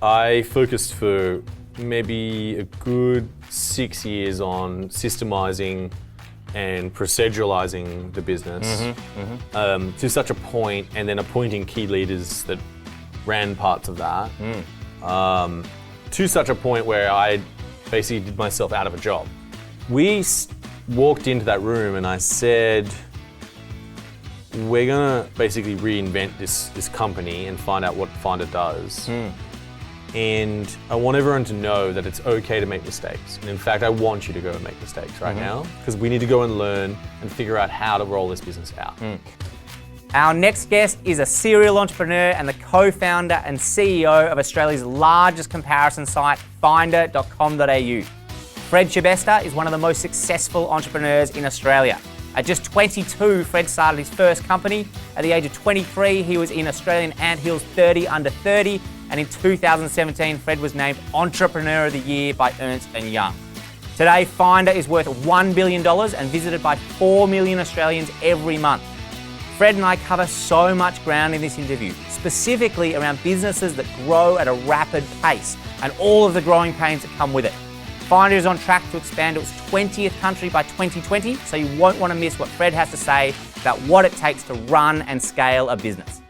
I focused for maybe a good 6 years on systemizing and proceduralizing the business to such a point, and then appointing key leaders that ran parts of that to such a point where I basically did myself out of a job. We walked into that room and I said, we're gonna basically reinvent this company and find out what Finder does. And I want everyone to know that it's okay to make mistakes. And in fact, I want you to go and make mistakes right now, because we need to go and learn and figure out how to roll this business out. Our next guest is a serial entrepreneur and the co-founder and CEO of Australia's largest comparison site, finder.com.au. Fred Schebesta is one of the most successful entrepreneurs in Australia. At just 22, Fred started his first company. At the age of 23, he was in Australian Anthill's 30 Under 30. And in 2017, Fred was named Entrepreneur of the Year by Ernst and Young. Today, Finder is worth $1 billion and visited by 4 million Australians every month. Fred and I cover so much ground in this interview, specifically around businesses that grow at a rapid pace and all of the growing pains that come with it. Finder is on track to expand to its 20th country by 2020, so you won't want to miss what Fred has to say about what it takes to run and scale a business.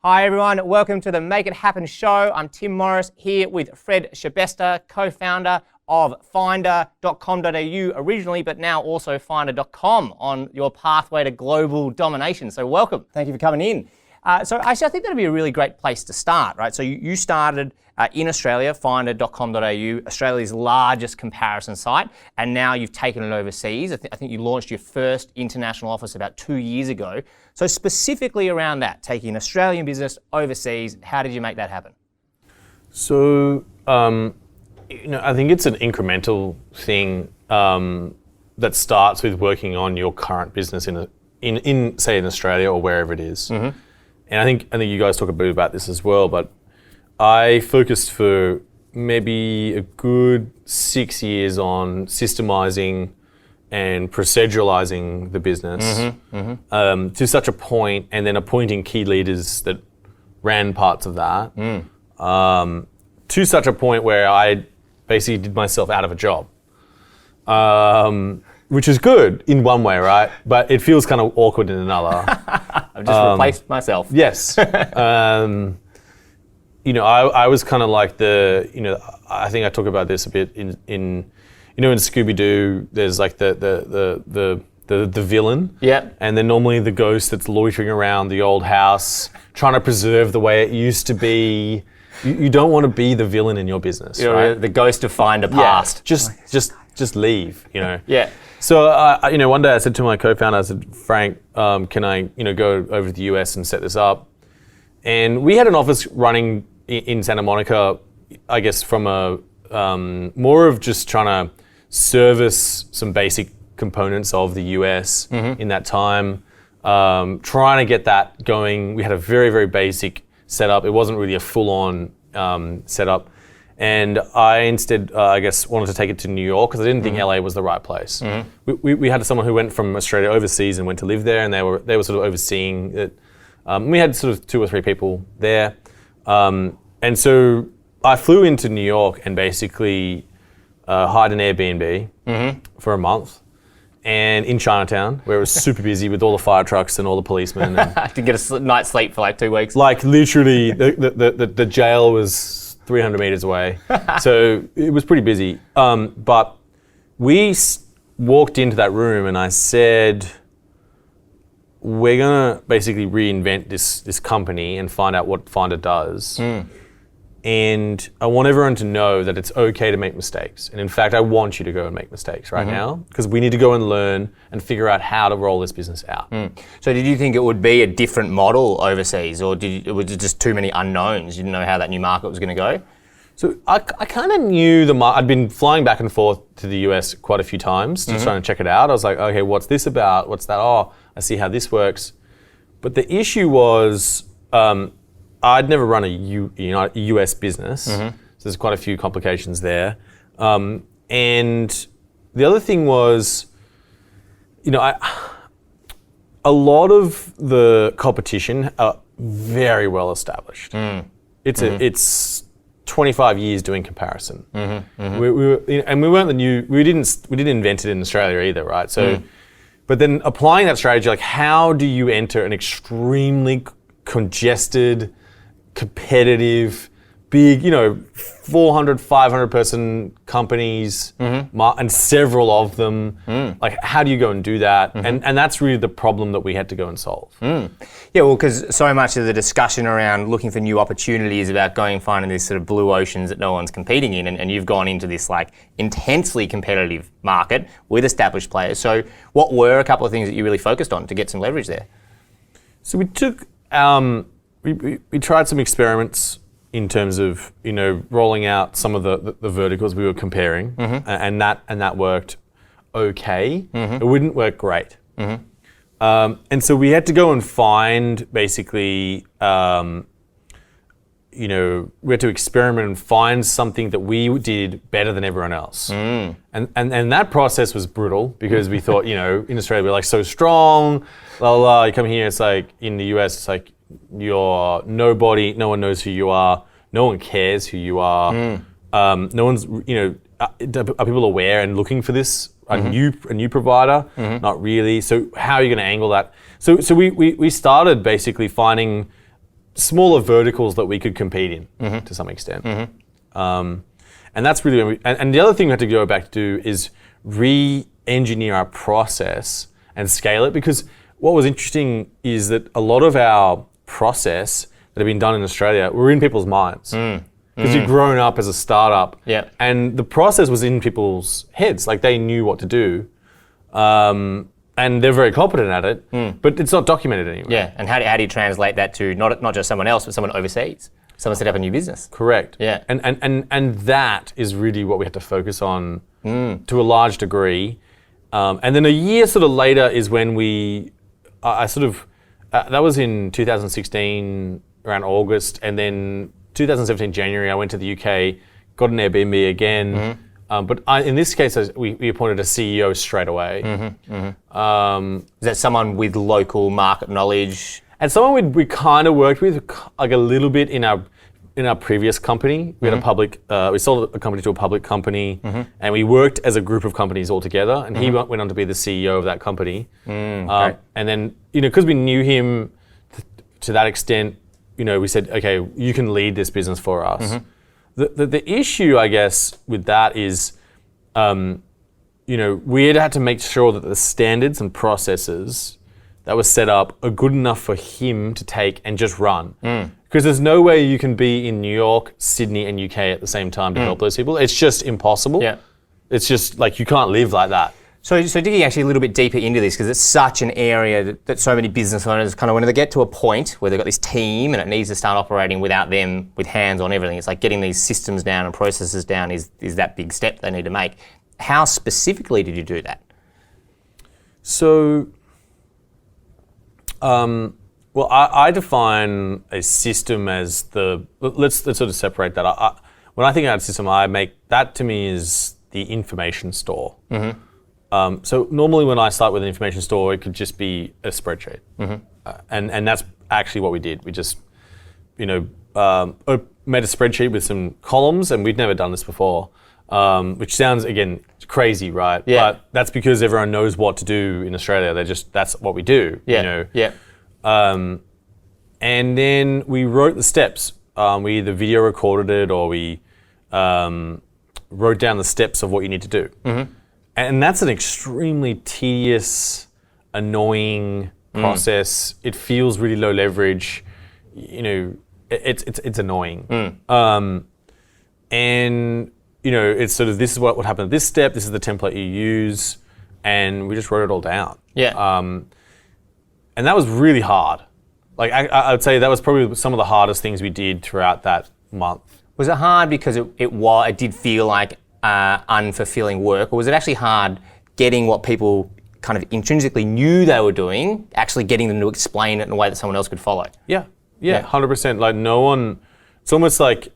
Hi everyone, welcome to the Make It Happen show. I'm Tim Morris here with Fred Schebesta, co-founder of finder.com.au originally, but now also finder.com on your pathway to global domination. So welcome. Thank you for coming in. So actually I think that'd be a really great place to start, right? So you started in Australia, finder.com.au, Australia's largest comparison site, and now you've taken it overseas. I think you launched your first international office about 2 years ago. So specifically around that, taking an Australian business overseas, how did you make that happen? So, I think it's an incremental thing that starts with working on your current business in say in Australia or wherever it is. And I think you guys talk a bit about this as well, but I focused for maybe a good 6 years on systemizing and proceduralizing the business to such a point, and then appointing key leaders that ran parts of that to such a point where I basically did myself out of a job, which is good in one way, right? But it feels kind of awkward in another. I've just replaced myself. Yes. I was kind of like I think I talk about this a bit in Scooby-Doo, there's like the villain. Yeah. And then normally the ghost that's loitering around the old house, trying to preserve the way it used to be. You don't want to be the villain in your business, right? The ghost of Finder past. Just leave, Yeah. So, one day I said to my co-founder, I said, Frank, can I, go over to the US and set this up? And we had an office running in Santa Monica, I guess from a more of just trying to service some basic components of the US in that time, trying to get that going. We had a very, very basic setup. It wasn't really a full-on setup. And I instead, I guess, wanted to take it to New York because I didn't think LA was the right place. We had someone who went from Australia overseas and went to live there, and they were sort of overseeing it. We had sort of 2 or 3 people there. And so I flew into New York and basically hired an Airbnb for a month, and in Chinatown, where it was super busy with all the fire trucks and all the policemen. And I didn't get a night's sleep for like 2 weeks. Like literally, the jail was 300 meters away. So it was pretty busy. But we walked into that room and I said, we're gonna basically reinvent this company and find out what Finder does. And I want everyone to know that it's okay to make mistakes. And in fact, I want you to go and make mistakes right now, because we need to go and learn and figure out how to roll this business out. So did you think it would be a different model overseas, or was it just too many unknowns? You didn't know how that new market was going to go? So I kind of knew I'd been flying back and forth to the US quite a few times to try and check it out. I was like, okay, what's this about? What's that? Oh, I see how this works. But the issue was, I'd never run a US business, so there's quite a few complications there. And the other thing was, a lot of the competition are very well established. It's 25 years doing comparison. We didn't invent it in Australia either, right? So, but then applying that strategy, like how do you enter an extremely congested, competitive, big, 400, 500 person companies, and several of them. Like, how do you go and do that? And that's really the problem that we had to go and solve. Yeah, well, because so much of the discussion around looking for new opportunities is about going and finding these sort of blue oceans that no one's competing in, and you've gone into this like intensely competitive market with established players. So what were a couple of things that you really focused on to get some leverage there? So we took, we tried some experiments in terms of rolling out some of the verticals we were comparing, and that worked okay. It wouldn't work great, and so we had to go and find basically, we had to experiment and find something that we did better than everyone else, and that process was brutal because we thought in Australia we're like so strong, you come here, it's like in the US it's like you're nobody, no one knows who you are, no one cares who you are, no one's, are people aware and looking for this, a new provider? Not really. So how are you going to angle that? So we started basically finding smaller verticals that we could compete in to some extent. And that's really when and the other thing we had to go back to do is re-engineer our process and scale it, because what was interesting is that a lot of our process that have been done in Australia were in people's minds. Because you've grown up as a startup, and the process was in people's heads. Like they knew what to do, and they're very competent at it, but it's not documented anywhere. Yeah, and how do you translate that to not just someone else, but someone overseas? Someone set up a new business. Correct. Yeah. And that is really what we had to focus on to a large degree. And then a year sort of later is when that was in 2016 around August, and then 2017 January I went to the UK, got an Airbnb again, but in this case we appointed a CEO straight away. Is that someone with local market knowledge? And someone we kind of worked with like a little bit in our previous company. We had a public, we sold a company to a public company, and we worked as a group of companies all together, and he went on to be the CEO of that company. And then, because we knew him to that extent, we said, okay, you can lead this business for us. The issue, I guess, with that is, we had to make sure that the standards and processes that were set up are good enough for him to take and just run. Because there's no way you can be in New York, Sydney, and UK at the same time to help those people. It's just impossible. Yeah. It's just like you can't live like that. So digging actually a little bit deeper into this, because it's such an area that so many business owners kind of, when they get to a point where they've got this team and it needs to start operating without them with hands on everything, it's like getting these systems down and processes down is that big step they need to make. How specifically did you do that? So, well, I define a system as let's sort of separate that. When I think about a system, that to me is the information store. So normally when I start with an information store, it could just be a spreadsheet. And that's actually what we did. We just, made a spreadsheet with some columns, and we'd never done this before, which sounds, again, crazy, right? Yeah. But that's because everyone knows what to do in Australia. That's what we do, and then we wrote the steps. We either video recorded it or we wrote down the steps of what you need to do. And that's an extremely tedious, annoying process. It feels really low leverage. It's annoying. And it's sort of, this is what would happen at this step. This is the template you use, and we just wrote it all down. And that was really hard. Like I would say that was probably some of the hardest things we did throughout that month. Was it hard because it did feel like unfulfilling work, or was it actually hard getting what people kind of intrinsically knew they were doing, actually getting them to explain it in a way that someone else could follow? Yeah, 100%. Like no one, it's almost like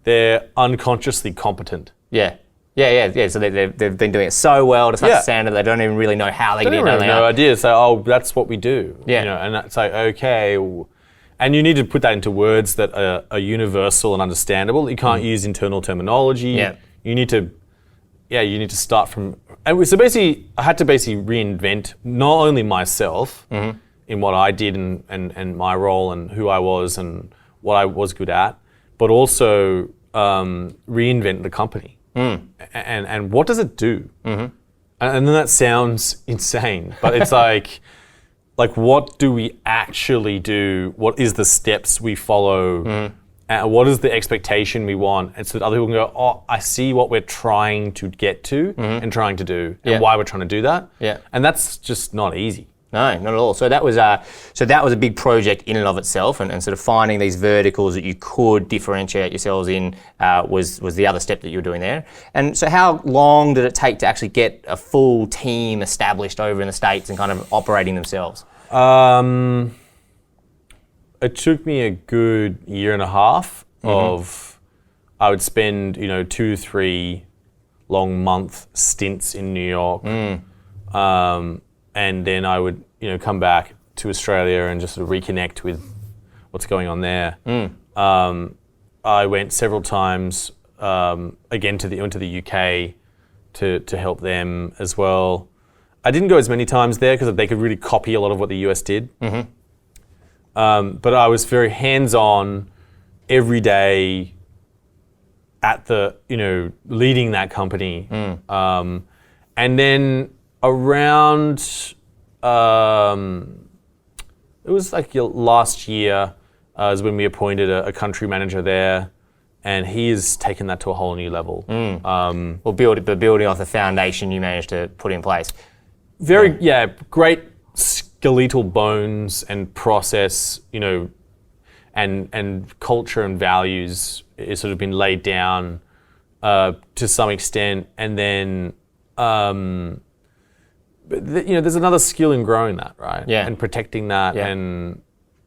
they're unconsciously competent. Yeah. So they've been doing it so well to such a standard they don't even really know how they get it. They have no idea. So, that's what we do. Yeah. And it's like, okay. And you need to put that into words that are universal and understandable. You can't use internal terminology. Yeah. You need to start from. And so basically, I had to reinvent not only myself in what I did and my role and who I was and what I was good at, but also reinvent the company. And what does it do? And then that sounds insane, but it's like what do we actually do? What is the steps we follow? What is the expectation we want? And so that other people can go, oh, I see what we're trying to get to and trying to do, and why we're trying to do that. Yeah. And that's just not easy. No, not at all. So that was a big project in and of itself, and sort of finding these verticals that you could differentiate yourselves in was the other step that you were doing there. And so how long did it take to actually get a full team established over in the States and kind of operating themselves? It took me a good year and a half of, I would spend 2-3 long month stints in New York. And then I would, come back to Australia and just sort of reconnect with what's going on there. I went several times again to the UK to help them as well. I didn't go as many times there because they could really copy a lot of what the US did. But I was very hands-on every day at the, leading that company. And then around, it was like last year is when we appointed a country manager there, and he has taken that to a whole new level. Building off the foundation you managed to put in place. Great skeletal bones and process, and culture and values is sort of been laid down to some extent, and then there's another skill in growing that, right? Yeah. And protecting that, and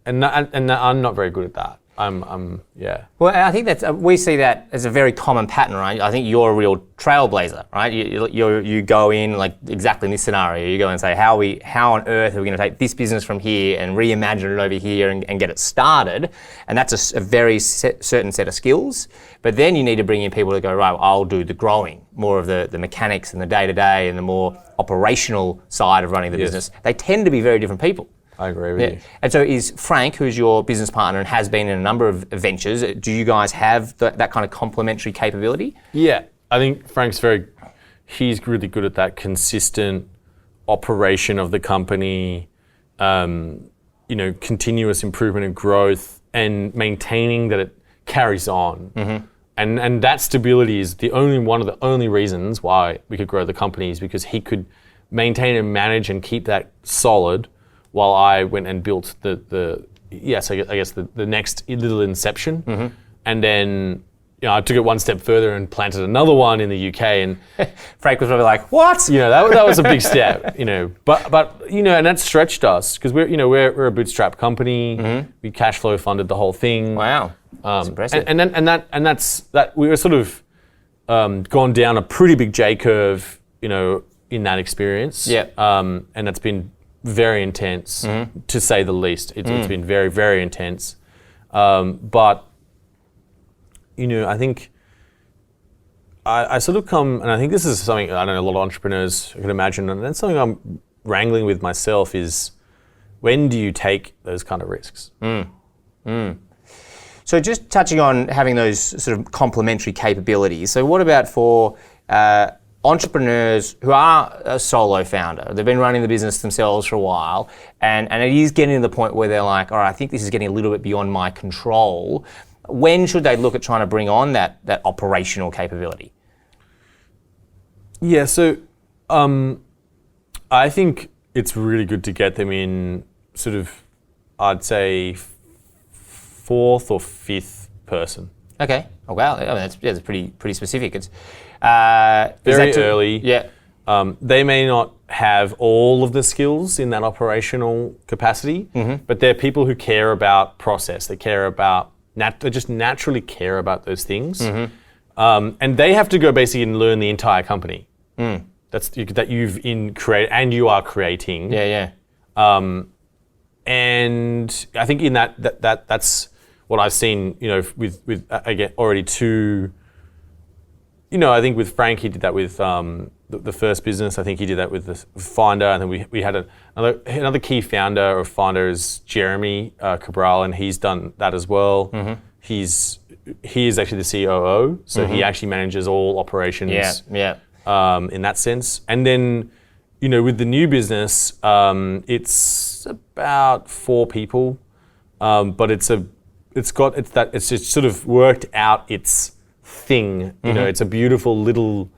I'm not very good at that. Well, I think we see that as a very common pattern, right? I think you're a real trailblazer, right? You go in like exactly in this scenario. You go and say, how on earth are we going to take this business from here and reimagine it over here and get it started? And that's a very certain set of skills. But then you need to bring in people to go, right, I'll do the growing, more of the mechanics and the day-to-day and the more operational side of running the business. They tend to be very different people. I agree with you. And so is Frank, who's your business partner and has been in a number of ventures, do you guys have that kind of complementary capability? Yeah, I think Frank's he's really good at that consistent operation of the company, continuous improvement and growth, and maintaining that it carries on. And that stability is one of the only reasons why we could grow the company, is because he could maintain and manage and keep that solid, while I went and built the next little inception. And then I took it one step further and planted another one in the UK, and Frank was probably like, what? That was a big step, but and that stretched us, because we're a bootstrap company. We cash flow funded the whole thing. Wow. That's impressive. And that's we were sort of gone down a pretty big J curve, in that experience. And that's been very intense, to say the least. It's been very, very intense. But, I think I sort of come, and I think this is something I know a lot of entrepreneurs can imagine, and that's something I'm wrangling with myself, is when do you take those kind of risks? So just touching on having those sort of complementary capabilities. So what about for entrepreneurs who are a solo founder? They've been running the business themselves for a while, and it is getting to the point where they're like, all right, I think this is getting a little bit beyond my control. When should they look at trying to bring on that operational capability? Yeah, so I think it's really good to get them in sort of, I'd say, fourth or fifth person. Okay. Oh wow. I mean, that's pretty specific. It's very early. Yeah. They may not have all of the skills in that operational capacity, but they're people who care about process. They care about they just naturally care about those things, and they have to go basically and learn the entire company. That you've created and you are creating. Yeah. and I think in that's what I've seen, with again already two. I think with Frank, he did that with the first business. I think he did that with the Finder, and then we had another key founder of Finder is Jeremy Cabral, and he's done that as well. Mm-hmm. He is actually the COO, so he actually manages all operations. In that sense, and then with the new business, it's about 4 people, but it's just sort of worked out its thing. It's a beautiful little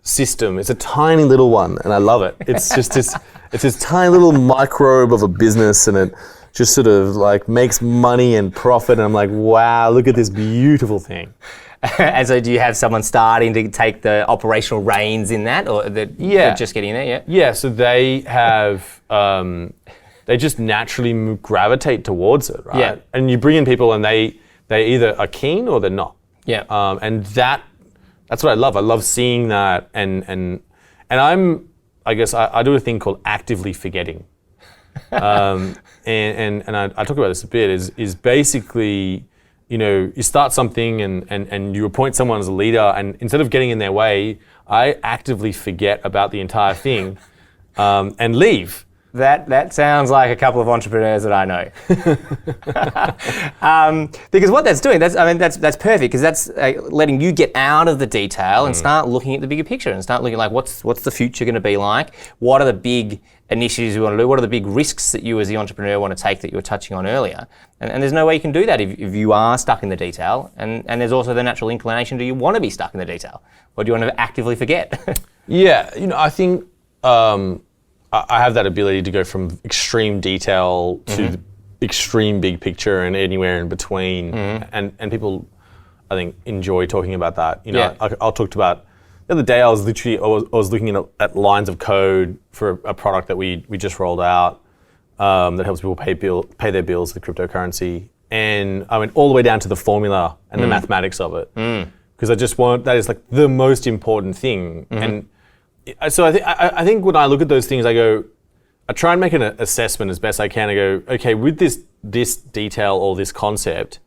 system. It's a tiny little one, and I love it. It's just this tiny little microbe of a business, and it just sort of like makes money and profit. And I'm like, wow, look at this beautiful thing. And so, do you have someone starting to take the operational reins in that, or they're just getting there? Yeah. Yeah. So they have. They just naturally gravitate towards it, right? Yeah. And you bring in people, and they either are keen or they're not. Yeah. And that's what I love. I love seeing that, and I guess I do a thing called actively forgetting. And I talk about this a bit. Is basically, you start something and you appoint someone as a leader, and instead of getting in their way, I actively forget about the entire thing, and leave. That sounds like a couple of entrepreneurs that I know. Because what that's doing, that's perfect, because that's letting you get out of the detail and start looking at the bigger picture and start looking like what's the future going to be like? What are the big initiatives you want to do? What are the big risks that you as the entrepreneur want to take that you were touching on earlier? And there's no way you can do that if you are stuck in the detail. And there's also the natural inclination, do you want to be stuck in the detail? Or do you want to actively forget? Yeah, I think I have that ability to go from extreme detail to the extreme big picture and anywhere in between. And people, I think, enjoy talking about that. I'll talk about, the other day I was looking at lines of code for a product that we just rolled out that helps people pay their bills with cryptocurrency. And I went all the way down to the formula and the mathematics of it. Because that is like the most important thing. And so I think when I look at those things, I try and make an assessment as best I can. I go, okay, with this detail or this concept,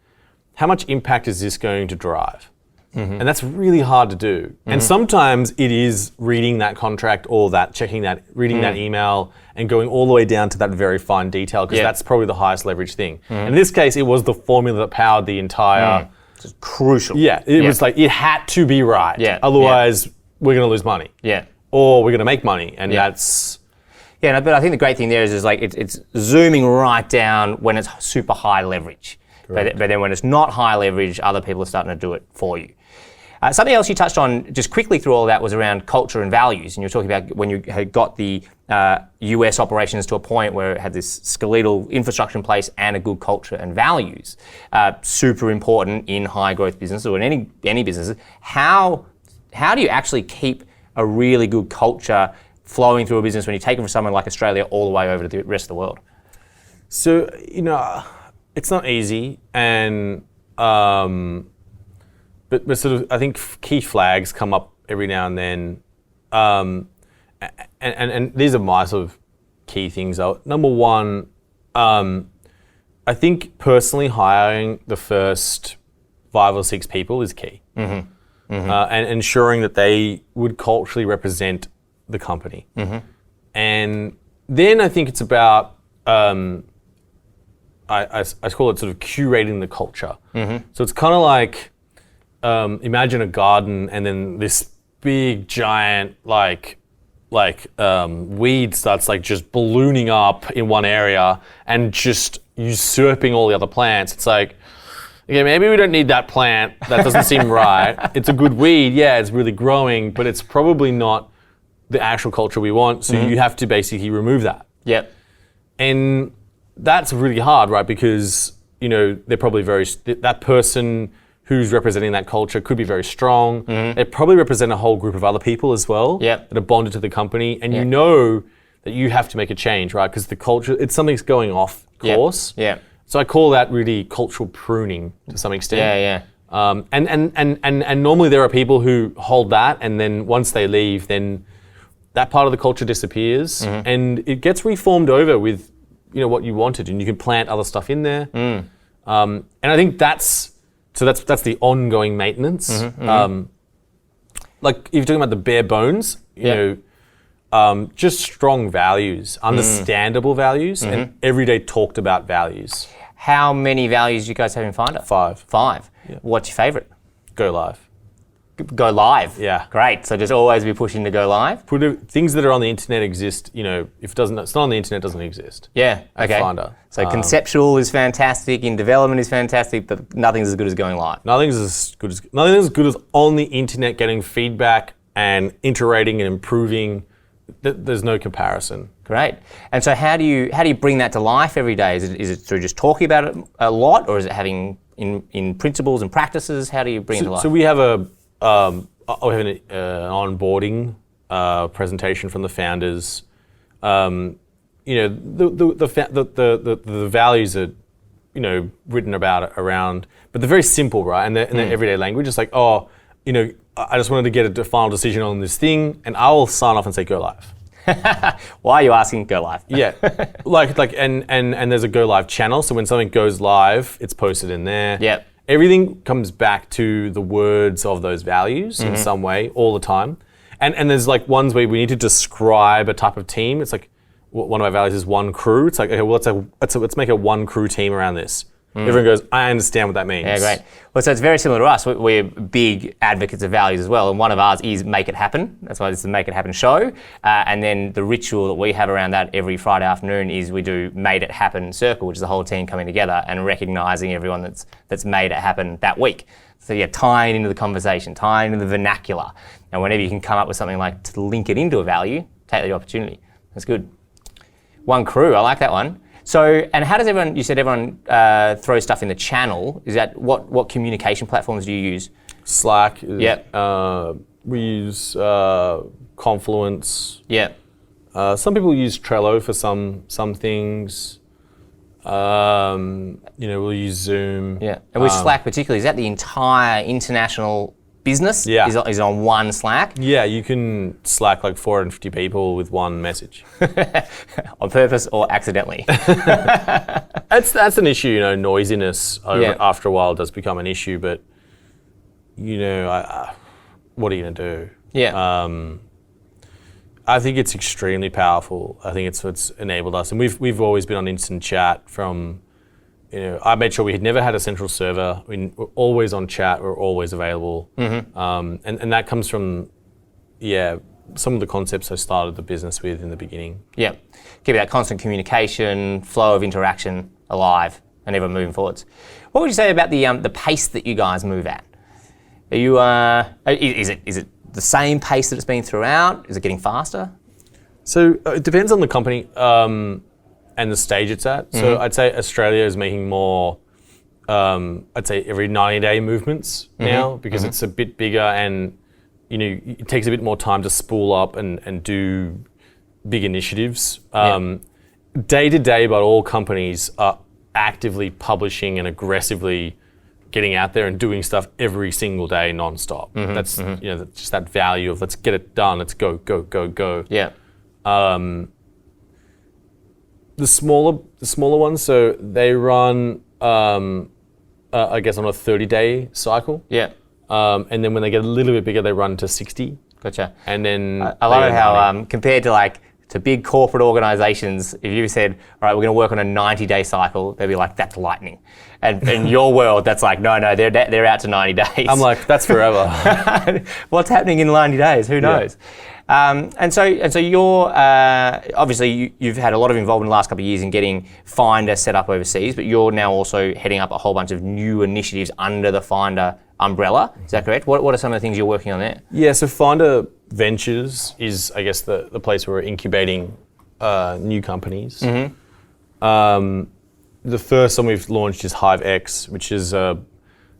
how much impact is this going to drive? And that's really hard to do. And sometimes it is reading that contract or reading that email and going all the way down to that very fine detail, because that's probably the highest leverage thing. And in this case, it was the formula that powered the entire... It's crucial. Yeah, it was like, it had to be right. Yeah. Otherwise, we're going to lose money. Yeah. Or we're going to make money, and that's... Yeah, but I think the great thing there is like it's zooming right down when it's super high leverage. But then when it's not high leverage, other people are starting to do it for you. Something else you touched on just quickly through all of that was around culture and values. And you were talking about when you had got the US operations to a point where it had this skeletal infrastructure in place and a good culture and values. Super important in high growth businesses or in any businesses. How do you actually keep a really good culture flowing through a business when you take it from someone like Australia all the way over to the rest of the world? So, it's not easy, and but sort of I think key flags come up every now and then, and these are my sort of key things. Number one, I think personally hiring the first 5 or 6 people is key. And ensuring that they would culturally represent the company. And then I think it's about, I call it sort of curating the culture. So it's kind of like, imagine a garden and then this big giant weed starts like just ballooning up in one area and just usurping all the other plants. It's like, okay, maybe we don't need that plant. That doesn't seem right. It's a good weed. Yeah, it's really growing, but it's probably not the actual culture we want. So you have to basically remove that. Yep. And that's really hard, right? Because, they're probably that person who's representing that culture could be very strong. They probably represent a whole group of other people as well that are bonded to the company. And you know that you have to make a change, right? Because the culture, something's going off course. Yeah. So I call that really cultural pruning to some extent. Yeah. And normally there are people who hold that, and then once they leave, then that part of the culture disappears, and it gets reformed over with what you wanted, and you can plant other stuff in there. And I think that's the ongoing maintenance. Like if you're talking about the bare bones, you know, just strong values, understandable values, and everyday talked about values. How many values do you guys have in Finder? 5. 5. Yeah. What's your favourite? Go live. Go live. Yeah. Great. So just always be pushing to go live. Things that are on the internet exist. You know, if it's not on the internet, it doesn't exist. Yeah. Okay. Finder. So conceptual is fantastic, in development is fantastic, but nothing's as good as going live. Nothing's as good as on the internet getting feedback and iterating and improving. There's no comparison. Great. And so how do you bring that to life every day? Is it through just talking about it a lot, or is it having in principles and practices? How do you bring it to life? So we have an onboarding presentation from the founders. You know, the values are, you know, written around, but they're very simple, right? And they're everyday language. It's like, oh, you know, I just wanted to get a final decision on this thing, and I will sign off and say go live. Why are you asking go live? Yeah, and there's a go live channel. So when something goes live, it's posted in there. Yep. Everything comes back to the words of those values in some way all the time. And there's like ones where we need to describe a type of team. It's like one of our values is one crew. It's like, okay, well, let's make a one crew team around this. Everyone goes, I understand what that means. Yeah, great. Well, so it's very similar to us. We're big advocates of values as well, and one of ours is Make It Happen. That's why this is the Make It Happen show. And then the ritual that we have around that every Friday afternoon is we do Made It Happen Circle, which is the whole team coming together and recognising everyone that's made it happen that week. So yeah, tying into the conversation, tying into the vernacular. And whenever you can come up with something like to link it into a value, take the opportunity. That's good. One crew, I like that one. So, and how does everyone, you said everyone throws stuff in the channel. Is that, what communication platforms do you use? Slack. Yep. We use Confluence. Yeah. Some people use Trello for some things. You know, we'll use Zoom. Yeah. And with Slack particularly, is that the entire international business? Yeah. Is on one Slack? Yeah, you can Slack like 450 people with one message. On purpose or accidentally? That's an issue, you know, noisiness after a while does become an issue, but, you know, what are you going to do? Yeah. I think it's extremely powerful. I think it's what's enabled us. And we've always been on instant chat from, you know, I made sure we had never had a central server. We're always on chat. We're always available. And that comes from, some of the concepts I started the business with in the beginning. Yeah. Keep that constant communication, flow of interaction alive and ever moving forwards. What would you say about the pace that you guys move at? Are you, is it the same pace that it's been throughout? Is it getting faster? So it depends on the company. And the stage it's at. So I'd say Australia is making more, I'd say every 90-day movements now, because it's a bit bigger and, you know, it takes a bit more time to spool up and do big initiatives. Day to day, but all companies are actively publishing and aggressively getting out there and doing stuff every single day non-stop. That's, you know, just that value of let's get it done, let's go, go, go, go. Yeah. The smaller ones, so they run, I guess, on a 30-day cycle. Yeah. And then when they get a little bit bigger, they run to 60. Gotcha. And then I love how compared to big corporate organisations, if you said, all right, we're going to work on a 90-day cycle, they'd be like, that's lightning. And in your world, that's like, no, they're out to 90 days. I'm like, that's forever. What's happening in 90 days? Who knows? And so you're obviously you've had a lot of involvement in the last couple of years in getting Finder set up overseas, but you're now also heading up a whole bunch of new initiatives under the Finder umbrella. Is that correct? What are some of the things you're working on there? Yeah, so Finder Ventures is, I guess, the place where we're incubating new companies. The first one we've launched is HiveX, which is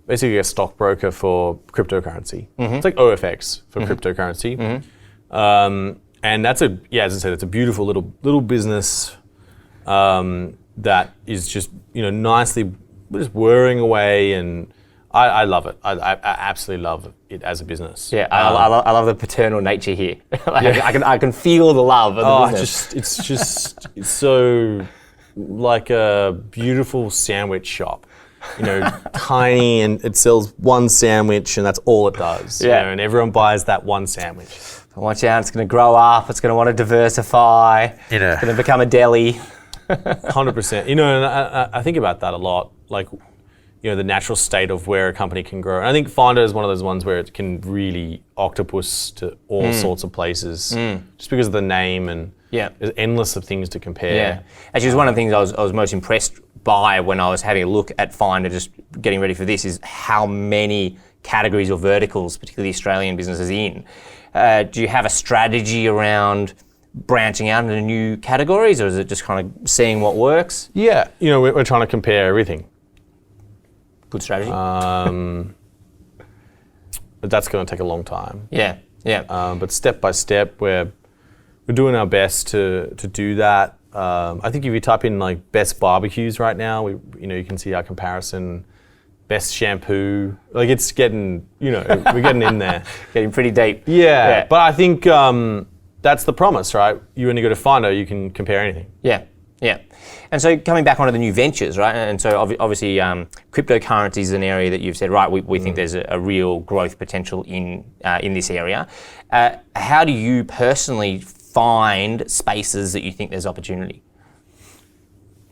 basically a stockbroker for cryptocurrency. It's like OFX for cryptocurrency. And that's as I said, it's a beautiful little business that is just, you know, nicely just whirring away, and I love it. I absolutely love it as a business. Yeah, I love the paternal nature here. I can feel the love of the business. It's so like a beautiful sandwich shop. Tiny, and it sells one sandwich and that's all it does. Yeah. And everyone buys that one sandwich. Watch out, it's going to grow up, it's going to want to diversify, it's going to become a deli. 100%. And I think about that a lot, like, the natural state of where a company can grow. And I think Finder is one of those ones where it can really octopus to all sorts of places just because of the name, and there's endless of things to compare. Yeah. Actually, it's one of the things I was most impressed by when I was having a look at Finder, just getting ready for this, is how many categories or verticals, particularly Australian businesses in. Do you have a strategy around branching out into new categories, or is it just kind of seeing what works? Yeah, we're trying to compare everything. Good strategy. But that's going to take a long time. Yeah. But step by step, we're doing our best to do that. I think if you type in like best barbecues right now, you can see our comparison. Best shampoo, like it's getting, we're getting in there. Getting pretty deep. Yeah. But I think that's the promise, right? You when you go to Finder, you can compare anything. Yeah. And so coming back onto the new ventures, right? And so obviously cryptocurrency is an area that you've said, right, we think there's a real growth potential in this area. How do you personally find spaces that you think there's opportunity?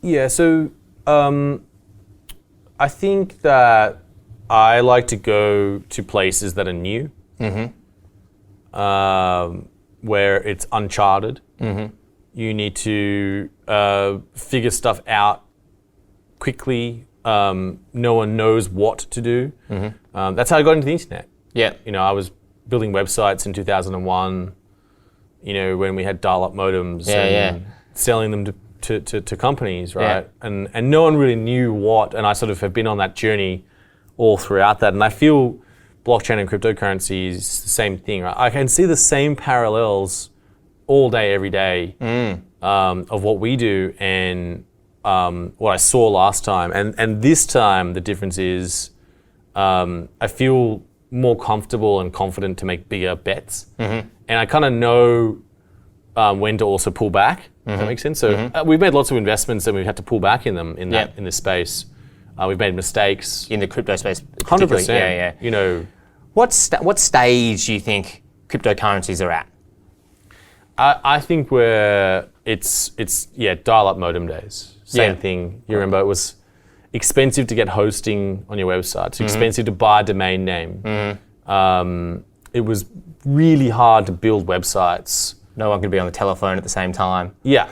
Yeah, so I think that I like to go to places that are new, where it's uncharted. You need to figure stuff out quickly. No one knows what to do. That's how I got into the internet. Yeah. I was building websites in 2001, when we had dial-up modems and selling them to companies, right? Yeah. And no one really knew what, and I sort of have been on that journey all throughout that. And I feel blockchain and cryptocurrency is the same thing, right? I can see the same parallels all day, every day of what we do and what I saw last time. And this time, the difference is I feel more comfortable and confident to make bigger bets. And I kind of know when to also pull back. Does that make sense? So we've made lots of investments and we've had to pull back in them in this space. We've made mistakes. In the crypto space, 100%. Yeah. What stage do you think cryptocurrencies are at? I think it's dial-up modem days. Same thing. You remember it was expensive to get hosting on your website. It's expensive to buy a domain name. It was really hard to build websites. No one could be on the telephone at the same time. Yeah,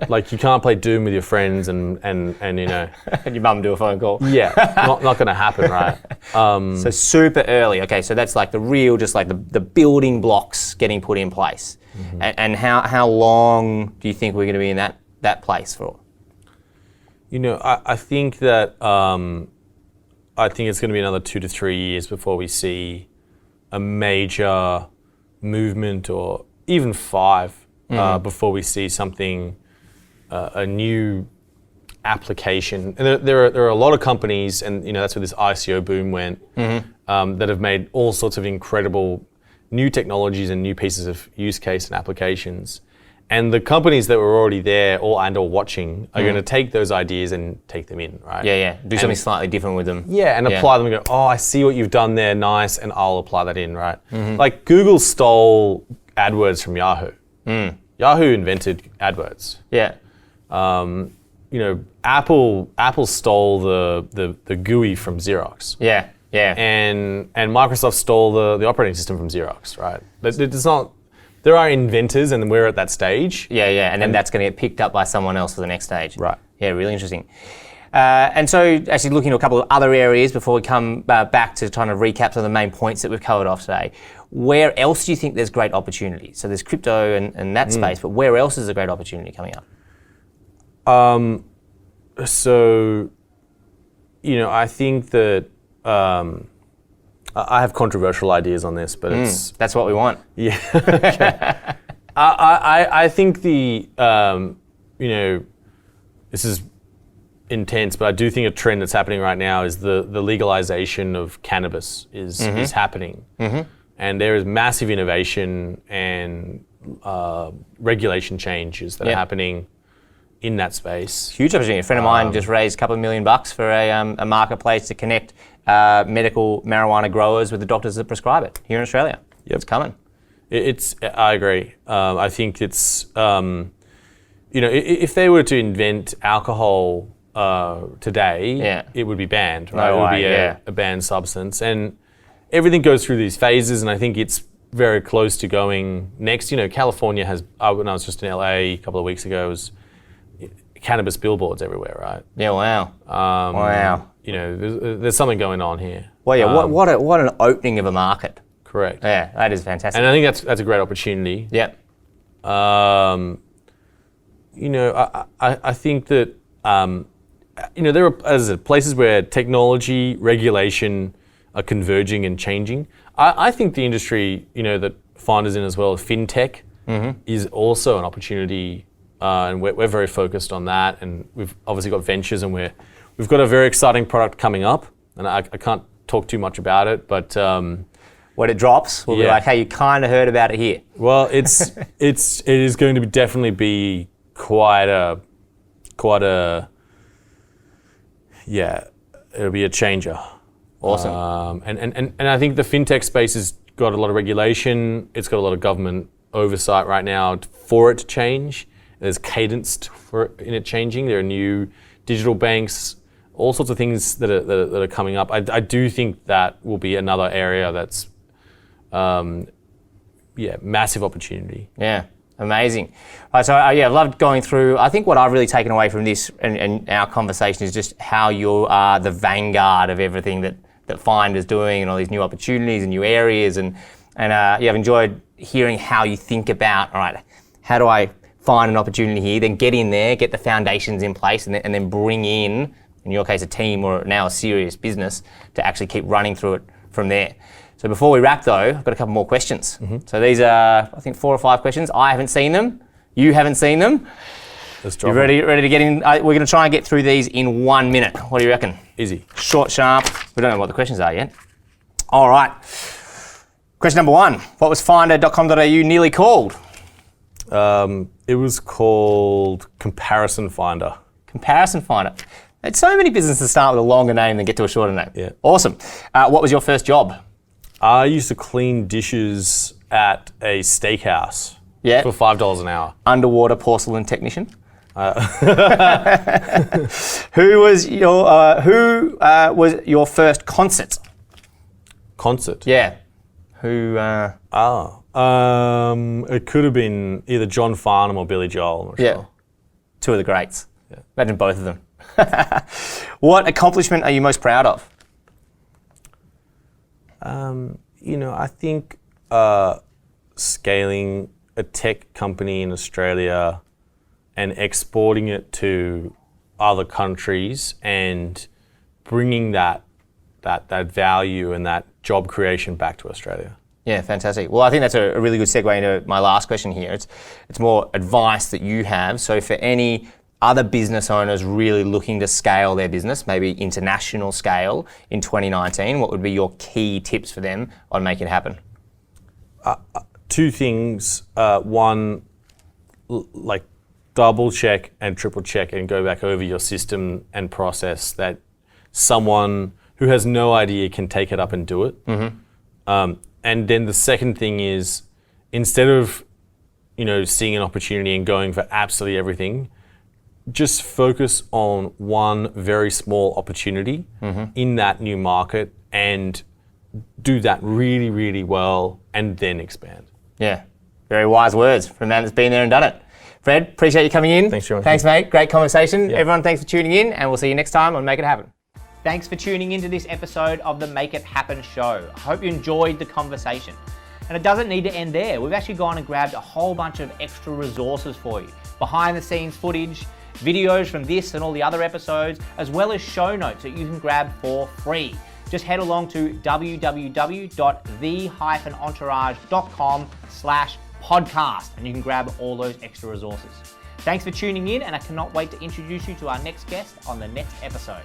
like you can't play Doom with your friends and and your mum do a phone call. Yeah, not going to happen, right? So super early. Okay, so that's like the real, just like the building blocks getting put in place. And how long do you think we're going to be in that place for? I think that I think it's going to be another 2 to 3 years before we see a major movement, or even 5 before we see something, a new application. And there are a lot of companies, and that's where this ICO boom went, that have made all sorts of incredible new technologies and new pieces of use case and applications. And the companies that were already there or watching are going to take those ideas and take them in, right? Yeah. Do something slightly different with them. Yeah, and apply them and go, oh, I see what you've done there, nice, and I'll apply that in, right? Like Google stole AdWords from Yahoo. Yahoo invented AdWords. Yeah. Apple stole the GUI from Xerox. Yeah. And Microsoft stole the operating system from Xerox, right? It's not. There are inventors, and we're at that stage. Yeah, and then that's going to get picked up by someone else for the next stage. Right. Yeah, really interesting. And so, actually, looking at a couple of other areas before we come back to trying to recap some of the main points that we've covered off today. Where else do you think there's great opportunity? So there's crypto and that space, but where else is a great opportunity coming up? So, I think that I have controversial ideas on this, but that's what we want. Yeah. Okay. I think this is intense, but I do think a trend that's happening right now is the legalization of cannabis is happening. And there is massive innovation and regulation changes that are happening in that space. Huge opportunity. A friend of mine just raised a couple of $1 million for a marketplace to connect medical marijuana growers with the doctors that prescribe it here in Australia. Yep. It's coming. I agree. I think it's, if they were to invent alcohol today, it would be banned, right? It would be a banned substance. And everything goes through these phases, and I think it's very close to going next. California has, when I was just in LA a couple of weeks ago, it was cannabis billboards everywhere, right? Yeah, wow. Wow. There's something going on here. Well, yeah, what an opening of a market. Correct. Yeah, that is fantastic. And I think that's a great opportunity. Yep. I think that, there are, as I said, places where technology, regulation are converging and changing. I think the industry, that Finder's in as well, fintech, is also an opportunity, and we're very focused on that. And we've obviously got ventures, and we've got a very exciting product coming up, and I can't talk too much about it, but when it drops, we'll be like, hey, you kind of heard about it here. Well, it is going to definitely be quite a it'll be a changer. Awesome. And I think the fintech space has got a lot of regulation. It's got a lot of government oversight right now for it to change. There's cadence in it changing. There are new digital banks, all sorts of things that are coming up. I do think that will be another area that's massive opportunity. Yeah, amazing. So I've loved going through. I think what I've really taken away from this and our conversation is just how you are the vanguard of everything that Finder's doing, and all these new opportunities and new areas. And I've enjoyed hearing how you think about, all right, how do I find an opportunity here, then get in there, get the foundations in place, and then bring in your case, a team or now a serious business to actually keep running through it from there. So before we wrap though, I've got a couple more questions. So these are, I think, 4 or 5 questions. I haven't seen them. You haven't seen them. Let's drop You ready to get in? We're going to try and get through these in 1 minute. What do you reckon? Easy. Short, sharp. We don't know what the questions are yet. All right. Question number 1. What was Finder.com.au nearly called? It was called Comparison Finder. Comparison Finder. It's so many businesses start with a longer name than get to a shorter name. Yeah. Awesome. What was your first job? I used to clean dishes at a steakhouse for $5 an hour. Underwater porcelain technician. Who was your first concert? Concert? Yeah. Who? It could have been either John Farnham or Billy Joel. I'm not sure. 2 of the greats. Yeah. Imagine both of them. What accomplishment are you most proud of? I think scaling a tech company in Australia and exporting it to other countries and bringing that value and that job creation back to Australia. Yeah, fantastic. Well, I think that's a really good segue into my last question here. It's more advice that you have. So for any other business owners really looking to scale their business, maybe international scale in 2019, what would be your key tips for them on making it happen? 2 things. One, double check and triple check and go back over your system and process that someone who has no idea can take it up and do it. And then the second thing is, instead of seeing an opportunity and going for absolutely everything, just focus on one very small opportunity in that new market and do that really, really well and then expand. Yeah, very wise words from a man that's been there and done it. Fred, appreciate you coming in. Thanks, John. Thanks, mate. Great conversation. Yeah. Everyone, thanks for tuning in, and we'll see you next time on Make It Happen. Thanks for tuning into this episode of the Make It Happen show. I hope you enjoyed the conversation. And it doesn't need to end there. We've actually gone and grabbed a whole bunch of extra resources for you. Behind the scenes footage, videos from this and all the other episodes, as well as show notes that you can grab for free. Just head along to www.the-entourage.com/podcast and you can grab all those extra resources. Thanks for tuning in, and I cannot wait to introduce you to our next guest on the next episode.